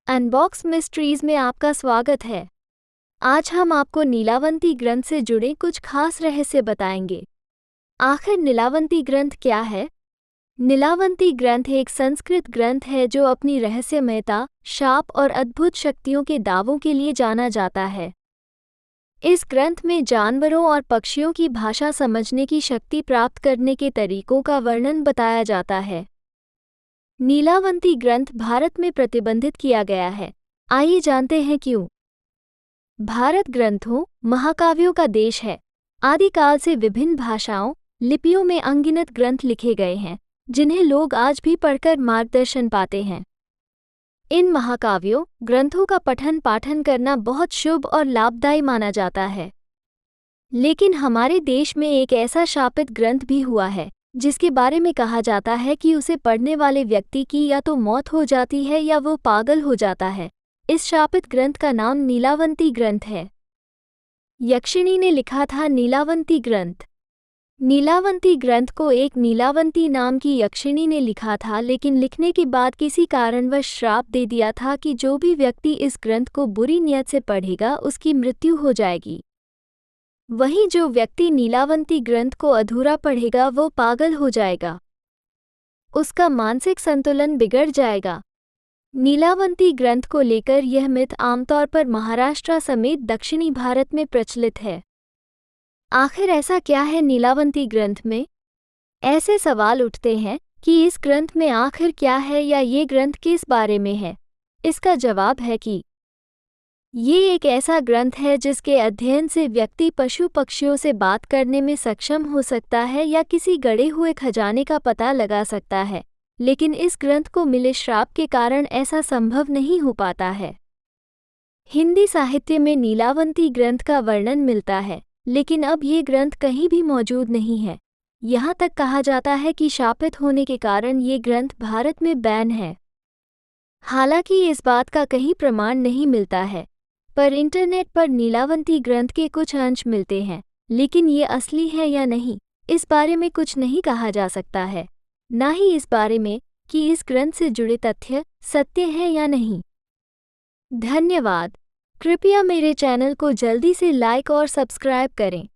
Unbox mysteries में आपका स्वागत है। आज हम आपको नीलावंती ग्रंथ से जुड़े कुछ खास रहस्य बताएंगे। आखिर नीलावंती ग्रंथ क्या है? नीलावंती ग्रंथ एक संस्कृत ग्रंथ है जो अपनी रहस्यमयता, शाप और अद्भुत शक्तियों के दावों के लिए जाना जाता है। इस ग्रंथ में जानवरों और पक्षियों की भाषा समझने की शक्ति प्राप्त करने के तरीकों का वर्णन बताया जाता है। नीलावंती ग्रंथ भारत में प्रतिबंधित किया गया है। आइए जानते हैं क्यों। भारत ग्रंथों, महाकाव्यों का देश है। आदिकाल से विभिन्न भाषाओं, लिपियों में अनगिनत ग्रंथ लिखे गए हैं, जिन्हें लोग आज भी पढ़कर मार्गदर्शन पाते हैं। इन महाकाव्यों, ग्रंथों का पठन पाठन करना बहुत शुभ और लाभदायी माना जाता है। लेकिन हमारे देश में एक ऐसा शापित ग्रंथ भी हुआ है, जिसके बारे में कहा जाता है कि उसे पढ़ने वाले व्यक्ति की या तो मौत हो जाती है या वो पागल हो जाता है। इस शापित ग्रंथ का नाम नीलावंती ग्रंथ है। यक्षिणी ने लिखा था नीलावंती ग्रंथ। नीलावंती ग्रंथ को एक नीलावंती नाम की यक्षिणी ने लिखा था, लेकिन लिखने के बाद किसी कारणवश श्राप दे दिया था कि जो भी व्यक्ति इस ग्रंथ को बुरी नियत से पढ़ेगा उसकी मृत्यु हो जाएगी। वहीं जो व्यक्ति नीलावंती ग्रंथ को अधूरा पढ़ेगा वो पागल हो जाएगा, उसका मानसिक संतुलन बिगड़ जाएगा। नीलावंती ग्रंथ को लेकर यह मिथ आमतौर पर महाराष्ट्र समेत दक्षिणी भारत में प्रचलित है। आखिर ऐसा क्या है नीलावंती ग्रंथ में? ऐसे सवाल उठते हैं कि इस ग्रंथ में आखिर क्या है या ये ग्रंथ किस बारे में है। इसका जवाब है कि ये एक ऐसा ग्रंथ है जिसके अध्ययन से व्यक्ति पशु पक्षियों से बात करने में सक्षम हो सकता है या किसी गड़े हुए खजाने का पता लगा सकता है। लेकिन इस ग्रंथ को मिले श्राप के कारण ऐसा संभव नहीं हो पाता है। हिंदी साहित्य में नीलावंती ग्रंथ का वर्णन मिलता है, लेकिन अब ये ग्रंथ कहीं भी मौजूद नहीं है। यहाँ तक कहा जाता है कि शापित होने के कारण ये ग्रंथ भारत में बैन है। हालांकि इस बात का कहीं प्रमाण नहीं मिलता है, पर इंटरनेट पर नीलावंती ग्रंथ के कुछ अंश मिलते हैं, लेकिन ये असली है या नहीं, इस बारे में कुछ नहीं कहा जा सकता है। ना ही इस बारे में कि इस ग्रंथ से जुड़े तथ्य सत्य हैं या नहीं। धन्यवाद। कृपया मेरे चैनल को जल्दी से लाइक और सब्सक्राइब करें।